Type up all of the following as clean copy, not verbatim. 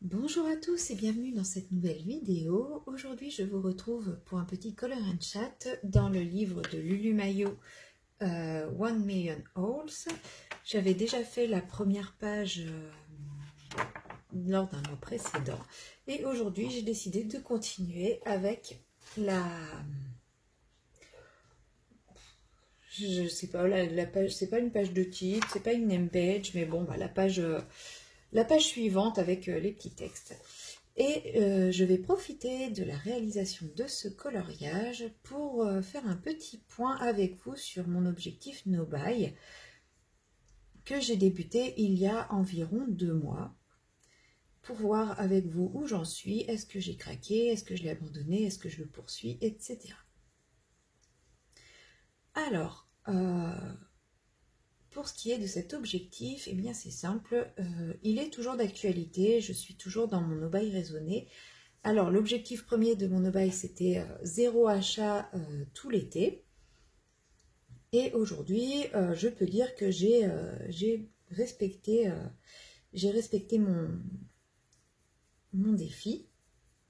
Bonjour à tous et bienvenue dans cette nouvelle vidéo. Aujourd'hui, je vous retrouve pour un petit color and chat dans le livre de Lulu Maillot, 1 Million Holes. J'avais déjà fait la première page lors d'un mois précédent et aujourd'hui, j'ai décidé de continuer avec la... Je sais pas, la page, c'est pas une page de titre, c'est pas une name page, mais bon, bah, la page suivante avec les petits textes. Et je vais profiter de la réalisation de ce coloriage pour faire un petit point avec vous sur mon objectif No Buy que j'ai débuté il y a environ 2 mois pour voir avec vous où j'en suis, est-ce que j'ai craqué, est-ce que je l'ai abandonné, est-ce que je le poursuis, etc. Alors, pour ce qui est de cet objectif, eh bien c'est simple, il est toujours d'actualité, je suis toujours dans mon No Buy raisonné. Alors, l'objectif premier de mon No Buy, c'était 0 achat tout l'été. Et aujourd'hui, je peux dire que j'ai respecté mon défi,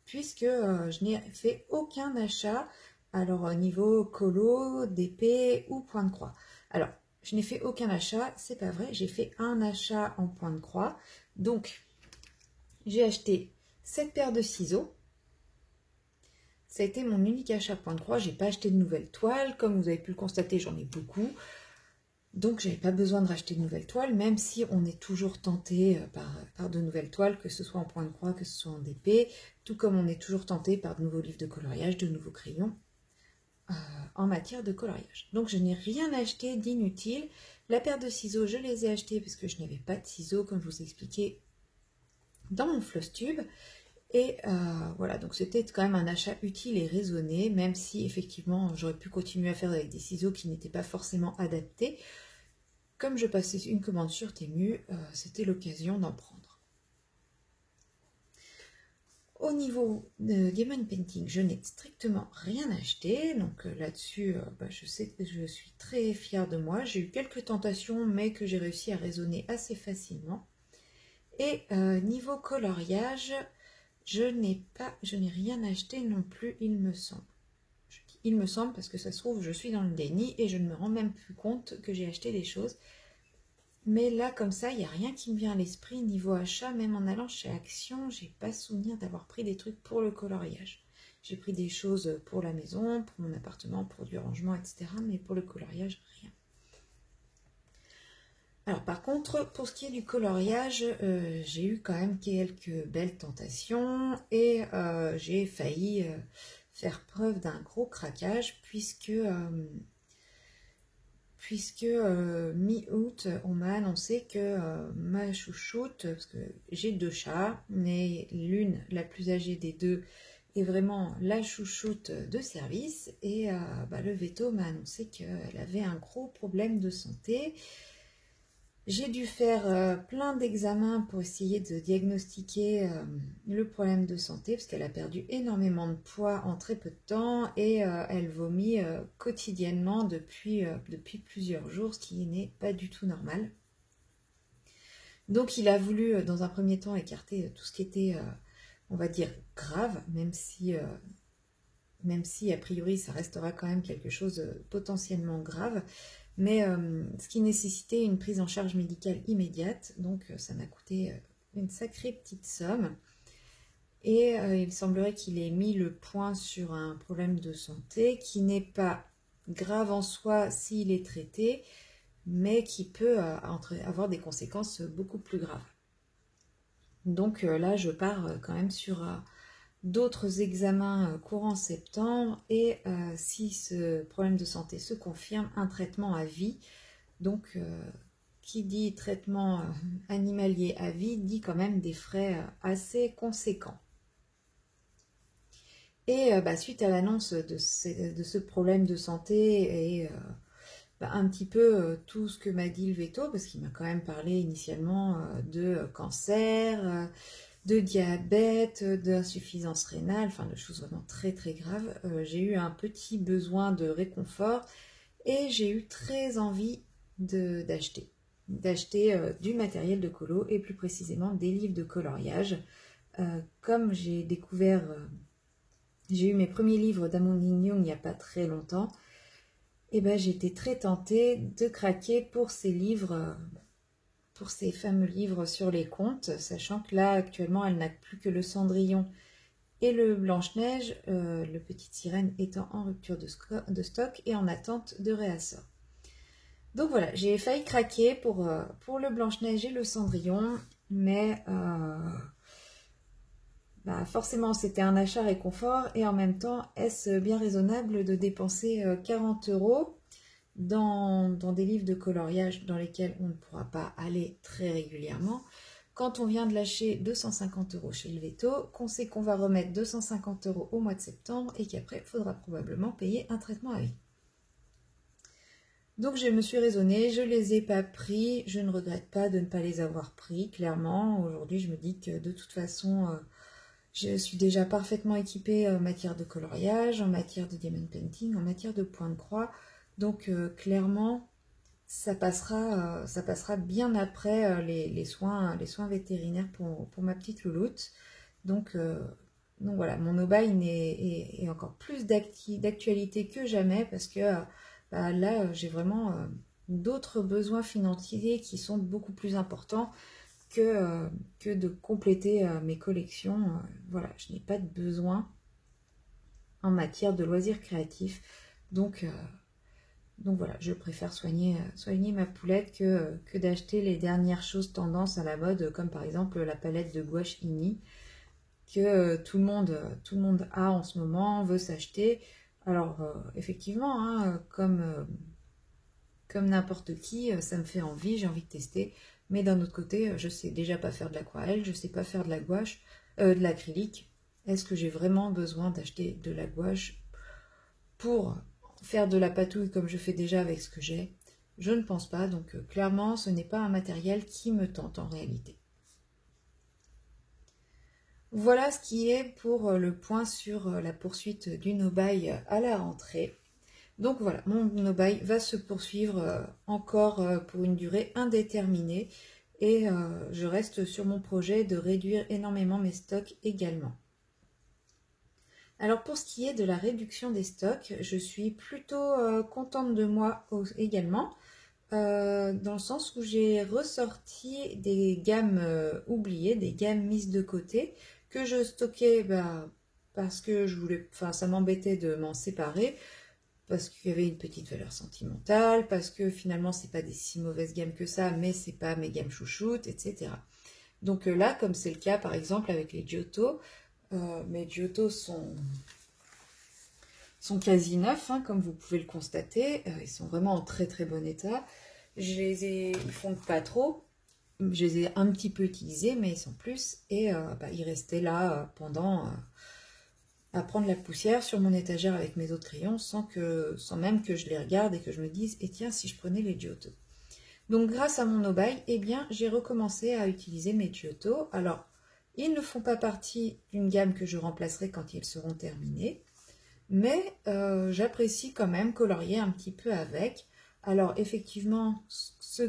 puisque je n'ai fait aucun achat, alors niveau colo, DP ou point de croix. Alors, je n'ai fait aucun achat, c'est pas vrai, j'ai fait un achat en point de croix. Donc, j'ai acheté cette paire de ciseaux. Ça a été mon unique achat point de croix. J'ai pas acheté de nouvelles toiles. Comme vous avez pu le constater, j'en ai beaucoup. Donc, j'avais pas besoin de racheter de nouvelles toiles, même si on est toujours tenté par de nouvelles toiles, que ce soit en point de croix, que ce soit en DP, tout comme on est toujours tenté par de nouveaux livres de coloriage, de nouveaux crayons en matière de coloriage. Donc, je n'ai rien acheté d'inutile. La paire de ciseaux, je les ai achetés parce que je n'avais pas de ciseaux, comme je vous expliquais, dans mon floss tube. Et voilà, donc c'était quand même un achat utile et raisonné, même si effectivement j'aurais pu continuer à faire avec des ciseaux qui n'étaient pas forcément adaptés. Comme je passais une commande sur Temu, c'était l'occasion d'en prendre. Au niveau de Game Painting, je n'ai strictement rien acheté, donc là-dessus, je sais que je suis très fière de moi. J'ai eu quelques tentations, mais que j'ai réussi à raisonner assez facilement. Et niveau coloriage, je n'ai rien acheté non plus, il me semble. Je dis il me semble parce que ça se trouve, je suis dans le déni et je ne me rends même plus compte que j'ai acheté des choses. Mais là, comme ça, il n'y a rien qui me vient à l'esprit niveau achat. Même en allant chez Action, j'ai pas souvenir d'avoir pris des trucs pour le coloriage. J'ai pris des choses pour la maison, pour mon appartement, pour du rangement, etc. Mais pour le coloriage, rien. Alors par contre, pour ce qui est du coloriage, j'ai eu quand même quelques belles tentations et j'ai failli faire preuve d'un gros craquage puisque mi-août, on m'a annoncé que ma chouchoute, parce que j'ai 2 chats, mais l'une, la plus âgée des deux, est vraiment la chouchoute de service et le veto m'a annoncé qu'elle avait un gros problème de santé. J'ai dû faire plein d'examens pour essayer de diagnostiquer le problème de santé parce qu'elle a perdu énormément de poids en très peu de temps et elle vomit quotidiennement depuis plusieurs jours, ce qui n'est pas du tout normal. Donc il a voulu dans un premier temps écarter tout ce qui était, on va dire, grave, même si a priori ça restera quand même quelque chose de potentiellement grave. Mais ce qui nécessitait une prise en charge médicale immédiate, donc ça m'a coûté une sacrée petite somme. Et il semblerait qu'il ait mis le point sur un problème de santé qui n'est pas grave en soi s'il est traité, mais qui peut avoir des conséquences beaucoup plus graves. Donc là, je pars quand même sur d'autres examens courant septembre et si ce problème de santé se confirme, un traitement à vie. Donc qui dit traitement animalier à vie dit quand même des frais assez conséquents. Et suite à l'annonce de ce problème de santé et un petit peu tout ce que m'a dit le veto, parce qu'il m'a quand même parlé initialement de cancer, de diabète, d'insuffisance rénale, enfin de choses vraiment très très graves. J'ai eu un petit besoin de réconfort et j'ai eu très envie d'acheter du matériel de colo et plus précisément des livres de coloriage comme j'ai découvert, j'ai eu mes premiers livres d'Amandine Young il n'y a pas très longtemps, et ben j'ai été très tentée de craquer pour ces livres, pour ces fameux livres sur les contes, sachant que là actuellement elle n'a plus que le Cendrillon et le Blanche-Neige, le Petite Sirène étant en rupture de stock et en attente de réassort. Donc voilà, j'ai failli craquer pour le Blanche-Neige et le Cendrillon, mais forcément c'était un achat réconfort et en même temps, est-ce bien raisonnable de dépenser 40 € dans des livres de coloriage dans lesquels on ne pourra pas aller très régulièrement quand on vient de lâcher 250 € chez le Veto, qu'on sait qu'on va remettre 250 € au mois de septembre et qu'après, il faudra probablement payer un traitement à vie. Donc je me suis raisonnée, je ne les ai pas pris, je ne regrette pas de ne pas les avoir pris, clairement. Aujourd'hui, je me dis que de toute façon, je suis déjà parfaitement équipée en matière de coloriage, en matière de diamond painting, en matière de point de croix. Donc clairement, ça passera bien après les soins vétérinaires pour ma petite louloute. Donc voilà, mon no-buy est encore plus d'actualité que jamais parce que là, j'ai vraiment d'autres besoins financiers qui sont beaucoup plus importants que de compléter mes collections. Voilà, je n'ai pas de besoin en matière de loisirs créatifs. Donc voilà, je préfère soigner ma poulette que d'acheter les dernières choses tendance à la mode, comme par exemple la palette de gouache Ini, que tout le monde a en ce moment, veut s'acheter. Alors, effectivement, hein, comme n'importe qui, ça me fait envie, j'ai envie de tester. Mais d'un autre côté, je sais déjà pas faire de l'aquarelle, je sais pas faire de la gouache, de l'acrylique. Est-ce que j'ai vraiment besoin d'acheter de la gouache pour faire de la patouille comme je fais déjà avec ce que j'ai? Je ne pense pas, donc clairement, ce n'est pas un matériel qui me tente en réalité. Voilà ce qui est pour le point sur la poursuite du no-buy à la rentrée. Donc voilà, mon no-buy va se poursuivre encore pour une durée indéterminée et je reste sur mon projet de réduire énormément mes stocks également. Alors pour ce qui est de la réduction des stocks, je suis plutôt contente de moi également, dans le sens où j'ai ressorti des gammes oubliées, des gammes mises de côté, que je stockais parce que je voulais, ça m'embêtait de m'en séparer, parce qu'il y avait une petite valeur sentimentale, parce que finalement c'est pas des si mauvaises gammes que ça, mais c'est pas mes gammes chouchoutes, etc. Donc là, comme c'est le cas par exemple avec les Giotto, mes Giotto sont quasi neufs, hein, comme vous pouvez le constater. Ils sont vraiment en très très bon état. Ils fondent pas trop. Je les ai un petit peu utilisés, mais sans plus. Et ils restaient là à prendre la poussière sur mon étagère avec mes autres crayons, sans même que je les regarde et que je me dise, et tiens, si je prenais les Giotto. Donc grâce à mon no-buy, eh bien, j'ai recommencé à utiliser mes Giotto. Alors, ils ne font pas partie d'une gamme que je remplacerai quand ils seront terminés, mais j'apprécie quand même colorier un petit peu avec. Alors effectivement, ce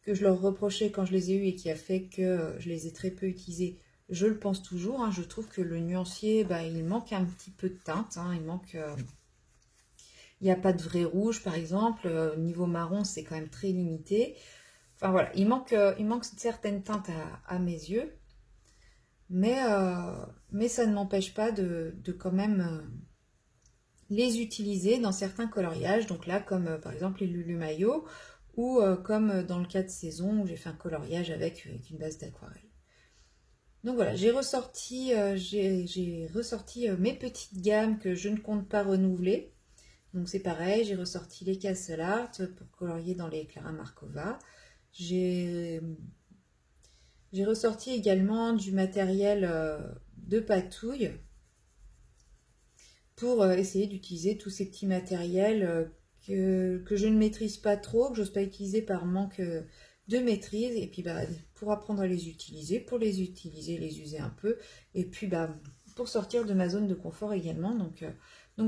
que je leur reprochais quand je les ai eus et qui a fait que je les ai très peu utilisés, je le pense toujours, hein. Je trouve que le nuancier, il manque un petit peu de teinte, hein. Il n'y a pas de vrai rouge par exemple, niveau marron c'est quand même très limité. Enfin voilà, il manque certaines teintes à mes yeux, mais ça ne m'empêche pas de quand même les utiliser dans certains coloriages, donc là comme par exemple les Lulu Mayo, ou comme dans le cas de saison où j'ai fait un coloriage avec une base d'aquarelle. Donc voilà, j'ai ressorti mes petites gammes que je ne compte pas renouveler. Donc c'est pareil, j'ai ressorti les Castle Art pour colorier dans les Clara Markova. J'ai ressorti également du matériel de patouille pour essayer d'utiliser tous ces petits matériels que je ne maîtrise pas trop, que j'ose pas utiliser par manque de maîtrise, et puis pour apprendre à les utiliser, les user un peu, et puis pour sortir de ma zone de confort également. Donc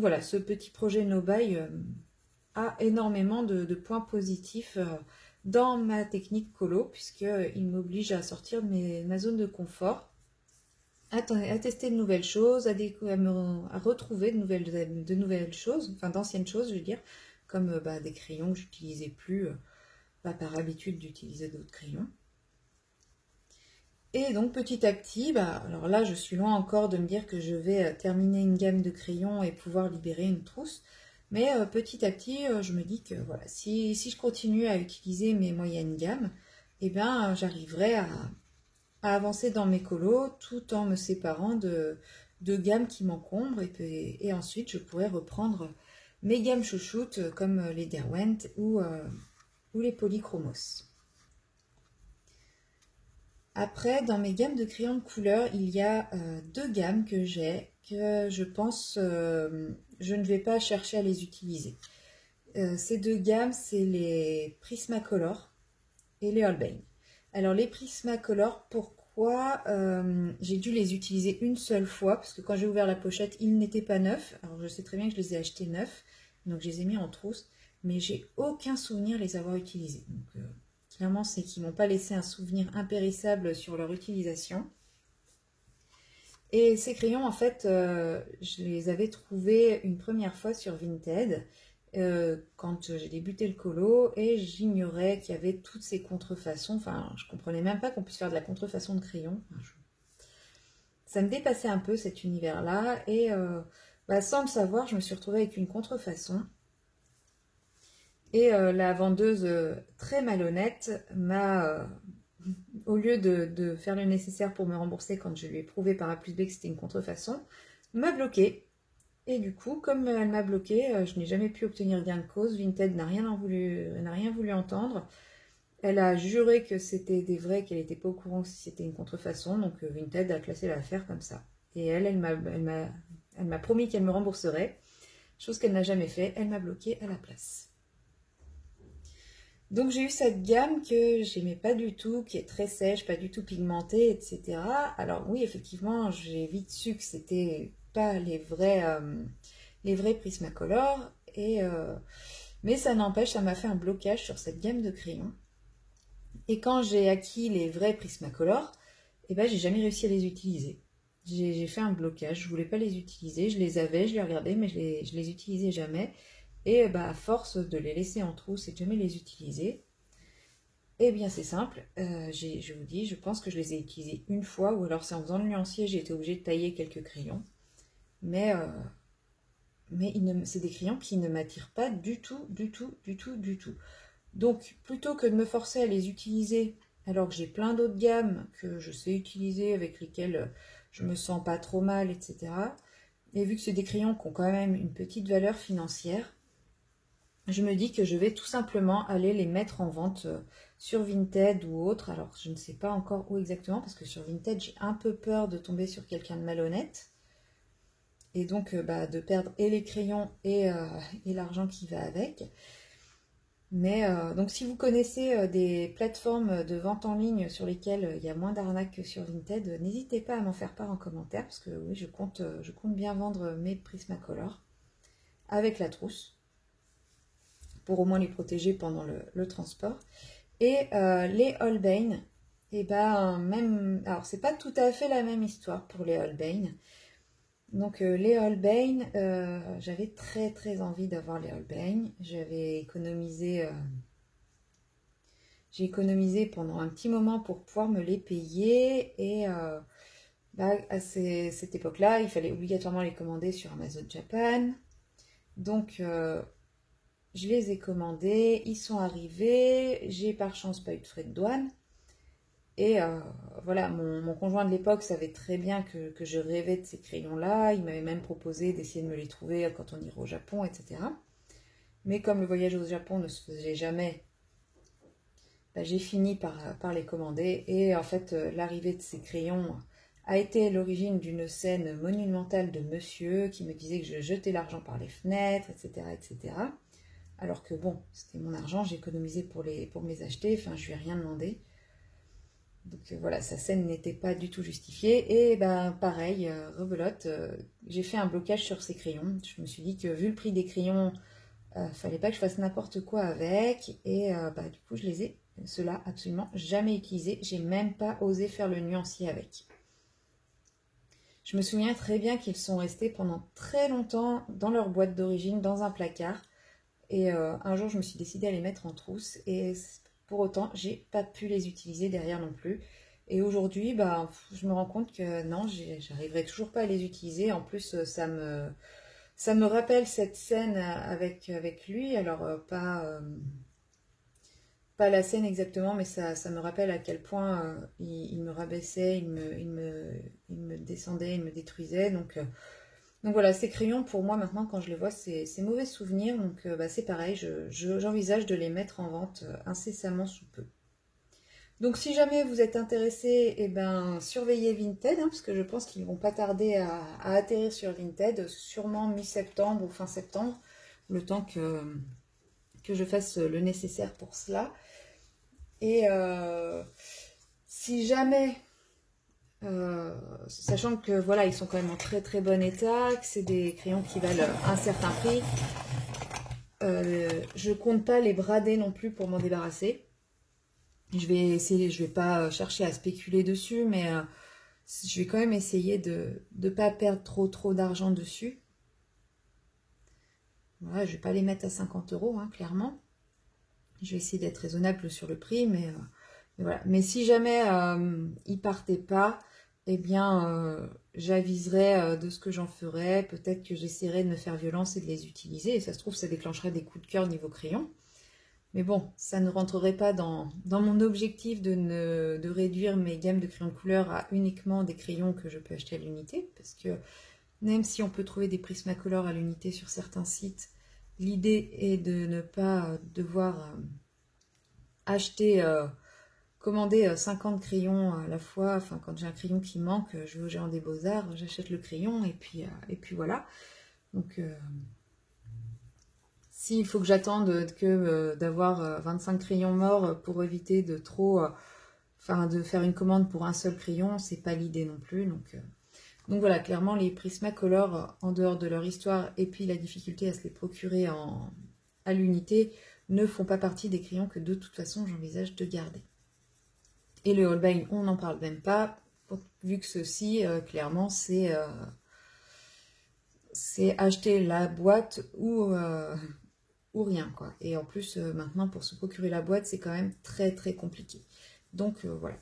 voilà, ce petit projet no-buy a énormément de points positifs dans ma technique colo, puisqu'il m'oblige à sortir de ma zone de confort à tester de nouvelles choses, à retrouver de nouvelles choses, enfin d'anciennes choses, je veux dire, comme des crayons que j'utilisais plus par habitude d'utiliser d'autres crayons. Et donc petit à petit, alors là je suis loin encore de me dire que je vais terminer une gamme de crayons et pouvoir libérer une trousse, mais petit à petit je me dis que voilà, si je continue à utiliser mes moyennes gammes, eh bien j'arriverai à avancer dans mes colos tout en me séparant de gammes qui m'encombrent et ensuite je pourrais reprendre mes gammes chouchoutes comme les Derwent ou les Polychromos. Après, dans mes gammes de crayons de couleur, il y a deux gammes que j'ai, que je pense je ne vais pas chercher à les utiliser. Ces deux gammes, c'est les Prismacolor et les Holbein. Alors les Prismacolor, pourquoi j'ai dû les utiliser une seule fois, parce que quand j'ai ouvert la pochette, ils n'étaient pas neufs. Alors je sais très bien que je les ai achetés neufs, donc je les ai mis en trousse, mais j'ai aucun souvenir les avoir utilisés. Donc, clairement, c'est qu'ils m'ont pas laissé un souvenir impérissable sur leur utilisation. Et ces crayons, en fait, je les avais trouvés une première fois sur Vinted quand j'ai débuté le colo et j'ignorais qu'il y avait toutes ces contrefaçons. Enfin, je comprenais même pas qu'on puisse faire de la contrefaçon de crayons. Ça me dépassait un peu cet univers-là et sans le savoir, je me suis retrouvée avec une contrefaçon. Et la vendeuse, très malhonnête, m'a, au lieu de faire le nécessaire pour me rembourser quand je lui ai prouvé par A plus B que c'était une contrefaçon, m'a bloqué. Et du coup, comme elle m'a bloqué, je n'ai jamais pu obtenir gain de cause. Vinted n'a rien voulu entendre. Elle a juré que c'était des vrais, qu'elle n'était pas au courant si c'était une contrefaçon. Donc Vinted a classé l'affaire comme ça. Et elle m'a promis qu'elle me rembourserait, chose qu'elle n'a jamais fait. Elle m'a bloqué à la place. Donc j'ai eu cette gamme que j'aimais pas du tout, qui est très sèche, pas du tout pigmentée, etc. Alors oui, effectivement, j'ai vite su que c'était pas les vrais Prismacolor, mais ça n'empêche, ça m'a fait un blocage sur cette gamme de crayons. Et quand j'ai acquis les vrais Prismacolor, j'ai jamais réussi à les utiliser. J'ai fait un blocage, je voulais pas les utiliser, je les avais, je les regardais, mais je les utilisais jamais. Et à force de les laisser en trousse et de jamais les utiliser, eh bien c'est simple, je vous dis, je pense que je les ai utilisés une fois, ou alors c'est en faisant le nuancier, j'ai été obligée de tailler quelques crayons. Mais c'est des crayons qui ne m'attirent pas du tout, du tout, du tout, du tout. Donc plutôt que de me forcer à les utiliser, alors que j'ai plein d'autres gammes que je sais utiliser, avec lesquelles je me sens pas trop mal, etc. Et vu que c'est des crayons qui ont quand même une petite valeur financière, je me dis que je vais tout simplement aller les mettre en vente sur Vinted ou autre. Alors, je ne sais pas encore où exactement, parce que sur Vinted, j'ai un peu peur de tomber sur quelqu'un de malhonnête. Et donc, de perdre et les crayons et l'argent qui va avec. Mais donc, si vous connaissez des plateformes de vente en ligne sur lesquelles il y a moins d'arnaques que sur Vinted, n'hésitez pas à m'en faire part en commentaire, parce que oui, je compte bien vendre mes Prismacolor avec la trousse, pour au moins les protéger pendant le transport. Et les Holbein, même, alors c'est pas tout à fait la même histoire pour les Holbein. Donc les Holbein, j'avais très très envie d'avoir les Holbein. J'ai économisé pendant un petit moment pour pouvoir me les payer. Et à cette époque-là, il fallait obligatoirement les commander sur Amazon Japan. Donc je les ai commandés, ils sont arrivés, j'ai par chance pas eu de frais de douane. Et voilà, mon conjoint de l'époque savait très bien que je rêvais de ces crayons-là. Il m'avait même proposé d'essayer de me les trouver quand on irait au Japon, etc. Mais comme le voyage au Japon ne se faisait jamais, j'ai fini par les commander. Et en fait, l'arrivée de ces crayons a été l'origine d'une scène monumentale de monsieur qui me disait que je jetais l'argent par les fenêtres, etc., etc. Alors que bon, c'était mon argent, j'ai économisé pour me les acheter, enfin je lui ai rien demandé. Donc voilà, sa scène n'était pas du tout justifiée. Et pareil, rebelote, j'ai fait un blocage sur ces crayons. Je me suis dit que vu le prix des crayons, fallait pas que je fasse n'importe quoi avec. Et du coup, je les ai, ceux-là, absolument jamais utilisés. J'ai même pas osé faire le nuancier avec. Je me souviens très bien qu'ils sont restés pendant très longtemps dans leur boîte d'origine, dans un placard. Et un jour, je me suis décidée à les mettre en trousse. Et pour autant, j'ai pas pu les utiliser derrière non plus. Et aujourd'hui, bah, je me rends compte que non, j'arriverai toujours pas à les utiliser. En plus, ça me rappelle cette scène avec lui. Alors, pas la scène exactement, mais ça me rappelle à quel point il me rabaissait, il me descendait, il me détruisait. Donc voilà, ces crayons, pour moi, maintenant, quand je les vois, c'est mauvais souvenirs. Donc bah, c'est pareil, j'envisage de les mettre en vente incessamment sous peu. Donc si jamais vous êtes intéressé, eh ben, surveillez Vinted, hein, parce que je pense qu'ils vont pas tarder à atterrir sur Vinted, sûrement mi-septembre ou fin septembre, le temps que je fasse le nécessaire pour cela. Et si jamais, sachant que voilà, ils sont quand même en très très bon état, que c'est des crayons qui valent un certain prix, je compte pas les brader non plus pour m'en débarrasser. Je vais essayer, je vais pas chercher à spéculer dessus, mais je vais quand même essayer de ne pas perdre trop d'argent dessus. Voilà, je vais pas les mettre à 50 €, hein, clairement. Je vais essayer d'être raisonnable sur le prix, mais voilà. Mais si jamais ils partaient pas, eh bien, j'aviserai de ce que j'en ferai. Peut-être que j'essaierai de me faire violence et de les utiliser. Et ça se trouve, ça déclencherait des coups de cœur niveau crayon. Mais bon, ça ne rentrerait pas dans mon objectif de réduire mes gammes de crayons de couleur à uniquement des crayons que je peux acheter à l'unité. Parce que même si on peut trouver des Prismacolor à l'unité sur certains sites, l'idée est de ne pas devoir acheter, commander 50 crayons à la fois. Enfin, quand j'ai un crayon qui manque, je vais au Géant des Beaux-Arts, j'achète le crayon et puis voilà. Donc, s'il faut que j'attende d'avoir 25 crayons morts pour éviter de de faire une commande pour un seul crayon, c'est pas l'idée non plus. Donc voilà, clairement les Prismacolor, en dehors de leur histoire et puis la difficulté à se les procurer à l'unité, ne font pas partie des crayons que de toute façon j'envisage de garder. Et le Holbein, on n'en parle même pas, vu que ceci, clairement, c'est acheter la boîte ou rien, quoi. Et en plus, maintenant, pour se procurer la boîte, c'est quand même très compliqué. Donc voilà.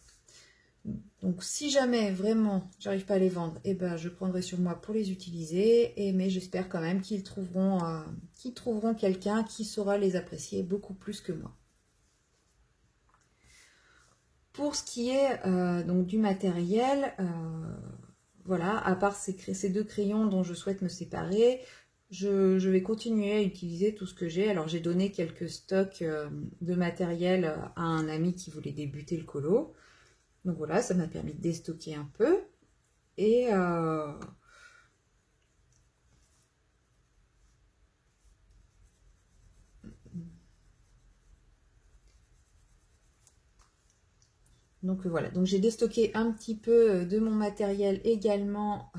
Donc si jamais vraiment j'arrive pas à les vendre, eh ben, je prendrai sur moi pour les utiliser. Mais j'espère quand même qu'ils trouveront quelqu'un qui saura les apprécier beaucoup plus que moi. Pour ce qui est donc du matériel, voilà, à part ces deux crayons dont je souhaite me séparer, je vais continuer à utiliser tout ce que j'ai. Alors j'ai donné quelques stocks de matériel à un ami qui voulait débuter le colo. Donc voilà, ça m'a permis de déstocker un peu. Et donc voilà, donc j'ai déstocké un petit peu de mon matériel également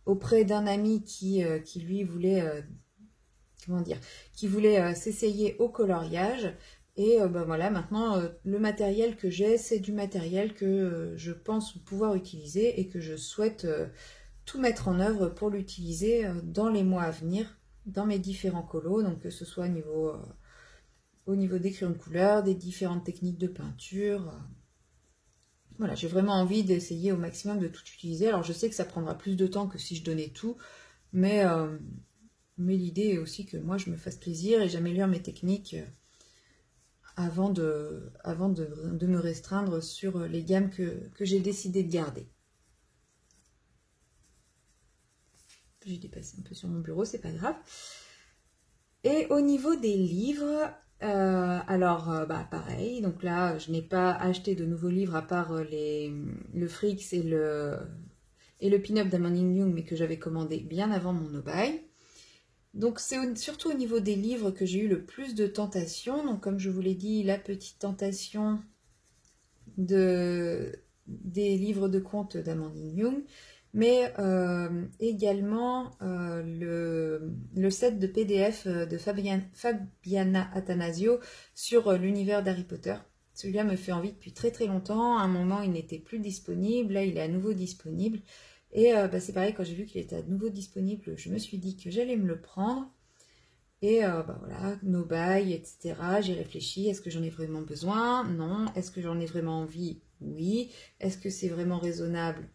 auprès d'un ami qui lui voulait, comment dire, qui voulait s'essayer au coloriage. Et ben voilà, maintenant, le matériel que j'ai, c'est du matériel que je pense pouvoir utiliser et que je souhaite tout mettre en œuvre pour l'utiliser dans les mois à venir, dans mes différents colos, donc que ce soit au niveau des crayons de couleur, des différentes techniques de peinture. Voilà, j'ai vraiment envie d'essayer au maximum de tout utiliser. Alors je sais que ça prendra plus de temps que si je donnais tout, mais l'idée est aussi que moi je me fasse plaisir et j'améliore mes techniques avant de me restreindre sur les gammes que j'ai décidé de garder. J'ai dépassé un peu sur mon bureau, c'est pas grave. Et au niveau des livres, bah pareil, donc là je n'ai pas acheté de nouveaux livres à part le Fricks et le Pin-Up d'Amandine Young, mais que j'avais commandé bien avant mon no-buy. Donc c'est surtout au niveau des livres que j'ai eu le plus de tentations. Donc comme je vous l'ai dit, la petite tentation des livres de contes d'Amandine Young, mais également le set de PDF de Fabiana Attanasio sur l'univers d'Harry Potter. Celui-là me fait envie depuis très longtemps. À un moment, il n'était plus disponible. Là, il est à nouveau disponible. Et c'est pareil, quand j'ai vu qu'il était à nouveau disponible, je me suis dit que j'allais me le prendre. Et voilà, no buy, etc. J'ai réfléchi, est-ce que j'en ai vraiment besoin? Non. Est-ce que j'en ai vraiment envie? Oui. Est-ce que c'est vraiment raisonnable?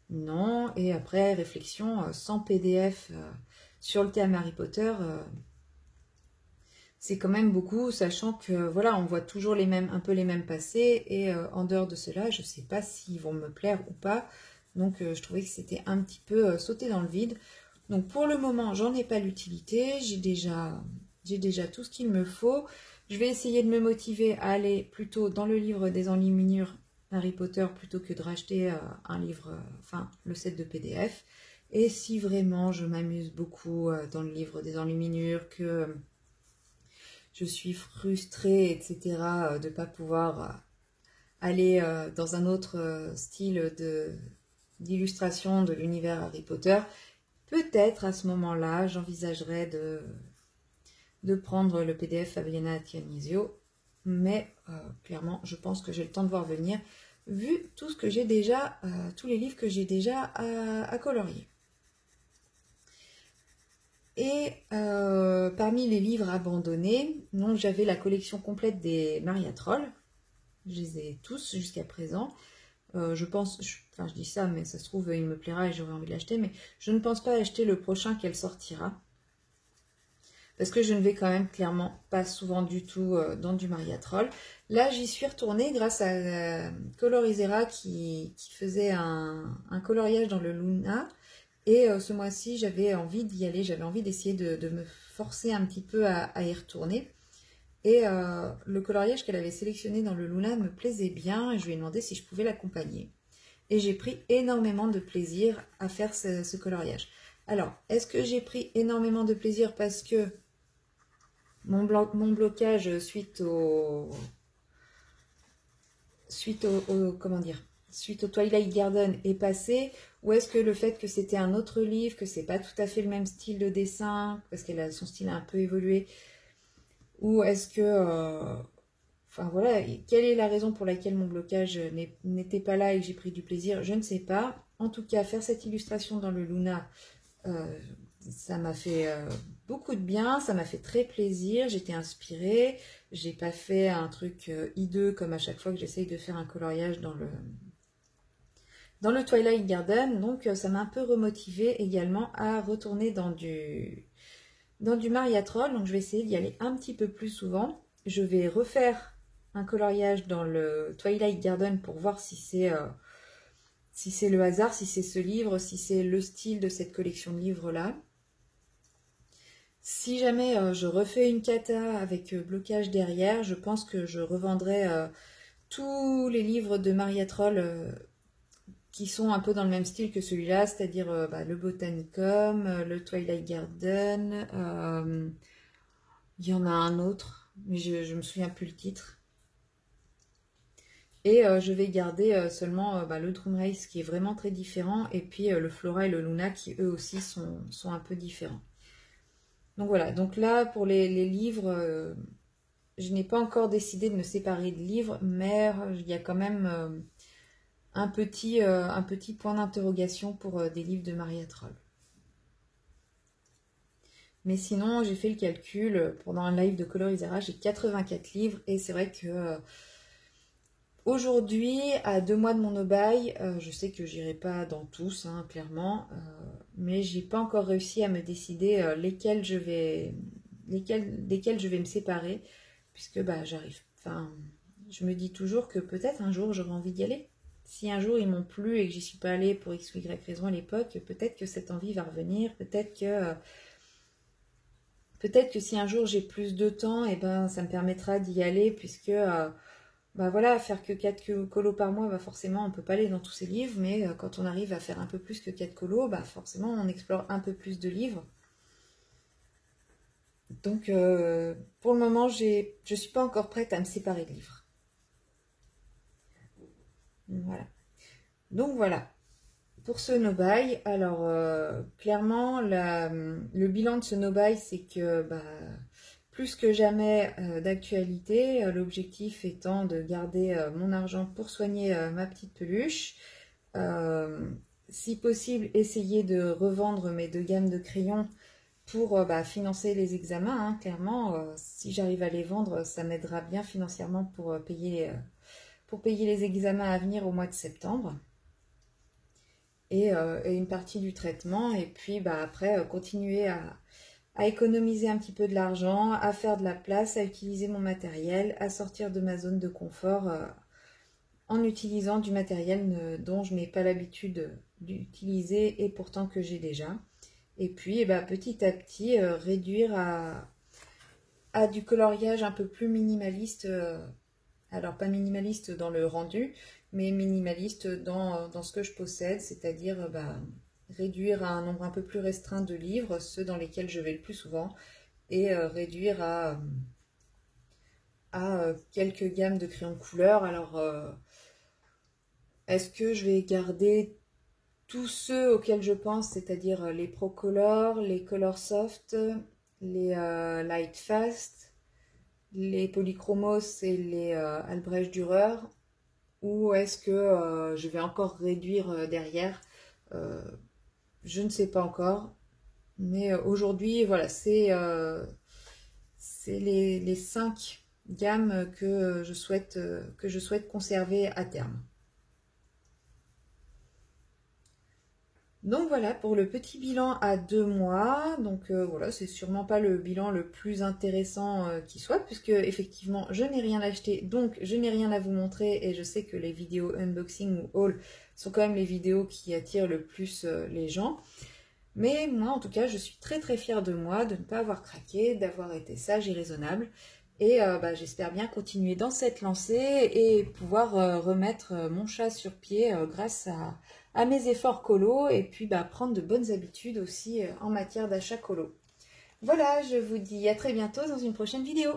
Non. Et après, réflexion, sans PDF sur le thème Harry Potter, c'est quand même beaucoup, sachant que voilà, on voit toujours un peu les mêmes passer, et en dehors de cela, je ne sais pas s'ils vont me plaire ou pas. Donc je trouvais que c'était un petit peu sauté dans le vide. Donc pour le moment, j'en ai pas l'utilité, j'ai déjà tout ce qu'il me faut. Je vais essayer de me motiver à aller plutôt dans le livre des enluminures Harry Potter plutôt que de racheter un livre, enfin le set de PDF. Et si vraiment je m'amuse beaucoup dans le livre des enluminures, que je suis frustrée, etc., de ne pas pouvoir aller dans un autre style d'illustration de l'univers Harry Potter, peut-être à ce moment-là, j'envisagerais de prendre le PDF Fabiana Tianisio, mais clairement, je pense que j'ai le temps de voir venir, vu tout ce que j'ai déjà, tous les livres que j'ai déjà à colorier. Et parmi les livres abandonnés, donc j'avais la collection complète des Maria Troll. Je les ai tous jusqu'à présent. Je pense, enfin je dis ça, mais ça se trouve, il me plaira et j'aurai envie de l'acheter, mais je ne pense pas acheter le prochain qu'elle sortira. Parce que je ne vais quand même clairement pas souvent du tout dans du Maria Troll. Là, j'y suis retournée grâce à Colorisera qui faisait un coloriage dans le Luna. Et ce mois-ci, j'avais envie d'y aller, j'avais envie d'essayer de me forcer un petit peu à y retourner. Et le coloriage qu'elle avait sélectionné dans le Luna me plaisait bien, et je lui ai demandé si je pouvais l'accompagner. Et j'ai pris énormément de plaisir à faire ce coloriage. Alors, est-ce que j'ai pris énormément de plaisir parce que mon blocage suite au Twilight Garden est passé, ou est-ce que le fait que c'était un autre livre, que c'est pas tout à fait le même style de dessin, parce que son style a un peu évolué, ou est-ce que enfin voilà, quelle est la raison pour laquelle mon blocage n'était pas là et que j'ai pris du plaisir, je ne sais pas. En tout cas, faire cette illustration dans le Luna, ça m'a fait beaucoup de bien, ça m'a fait très plaisir, j'étais inspirée, j'ai pas fait un truc hideux comme à chaque fois que j'essaye de faire un coloriage dans le Twilight Garden, donc ça m'a un peu remotivée également à retourner dans du Maria Troll, donc je vais essayer d'y aller un petit peu plus souvent. Je vais refaire un coloriage dans le Twilight Garden pour voir si c'est le hasard, si c'est ce livre, si c'est le style de cette collection de livres-là. Si jamais je refais une cata avec blocage derrière, je pense que je revendrai tous les livres de Maria Troll qui sont un peu dans le même style que celui-là, c'est-à-dire le Botanicum, le Twilight Garden, il y en a un autre, mais je me souviens plus le titre. Et je vais garder seulement le Drum Race qui est vraiment très différent, et puis le Flora et le Luna qui eux aussi sont un peu différents. Donc voilà, donc là pour les livres, je n'ai pas encore décidé de me séparer de livres, mais il y a quand même un petit point d'interrogation pour des livres de Maria Troll. Mais sinon, j'ai fait le calcul, pendant un live de Colorisera, j'ai 84 livres, et c'est vrai que aujourd'hui, à 2 mois de mon no-buy, je sais que j'irai pas dans tous, hein, clairement, mais j'ai pas encore réussi à me décider desquels je vais me séparer, puisque j'arrive. Enfin, je me dis toujours que peut-être un jour j'aurai envie d'y aller. Si un jour ils m'ont plu et que j'y suis pas allée pour X ou Y raison à l'époque, peut-être que cette envie va revenir, peut-être que si un jour j'ai plus de temps, et ça me permettra d'y aller, puisque voilà, faire que 4 colos par mois, forcément on peut pas aller dans tous ces livres, mais quand on arrive à faire un peu plus que 4 colos, forcément on explore un peu plus de livres. Donc pour le moment, je suis pas encore prête à me séparer de livres. Voilà. Donc voilà. Pour ce no-buy, alors clairement, le bilan de ce no-buy, c'est que plus que jamais d'actualité, l'objectif étant de garder mon argent pour soigner ma petite peluche. si possible, essayer de revendre mes 2 gammes de crayons pour financer les examens, hein, clairement. Si j'arrive à les vendre, ça m'aidera bien financièrement pour payer les examens à venir au mois de septembre. Et une partie du traitement. Et puis après, continuer à économiser un petit peu de l'argent, à faire de la place, à utiliser mon matériel, à sortir de ma zone de confort en utilisant du matériel dont je n'ai pas l'habitude d'utiliser et pourtant que j'ai déjà. Et puis petit à petit réduire à du coloriage un peu plus minimaliste. Alors pas minimaliste dans le rendu, mais minimaliste dans ce que je possède, c'est-à-dire réduire à un nombre un peu plus restreint de livres, ceux dans lesquels je vais le plus souvent, et réduire à quelques gammes de crayons de couleur. Alors, est-ce que je vais garder tous ceux auxquels je pense, c'est-à-dire les Procolor, les Color Soft, les Light Fast, les Polychromos et les Albrecht Dürer, ou est-ce que je vais encore réduire derrière? Je ne sais pas encore. Mais aujourd'hui, voilà, c'est les 5 gammes que je souhaite conserver à terme. Donc voilà pour le petit bilan à 2 mois. Donc voilà, c'est sûrement pas le bilan le plus intéressant qui soit, puisque effectivement je n'ai rien acheté, donc je n'ai rien à vous montrer, et je sais que les vidéos unboxing ou haul sont quand même les vidéos qui attirent le plus les gens. Mais moi, en tout cas, je suis très très fière de moi, de ne pas avoir craqué, d'avoir été sage et raisonnable. Et j'espère bien continuer dans cette lancée et pouvoir remettre mon chat sur pied grâce à mes efforts colo, et puis prendre de bonnes habitudes aussi en matière d'achat colo. Voilà, je vous dis à très bientôt dans une prochaine vidéo.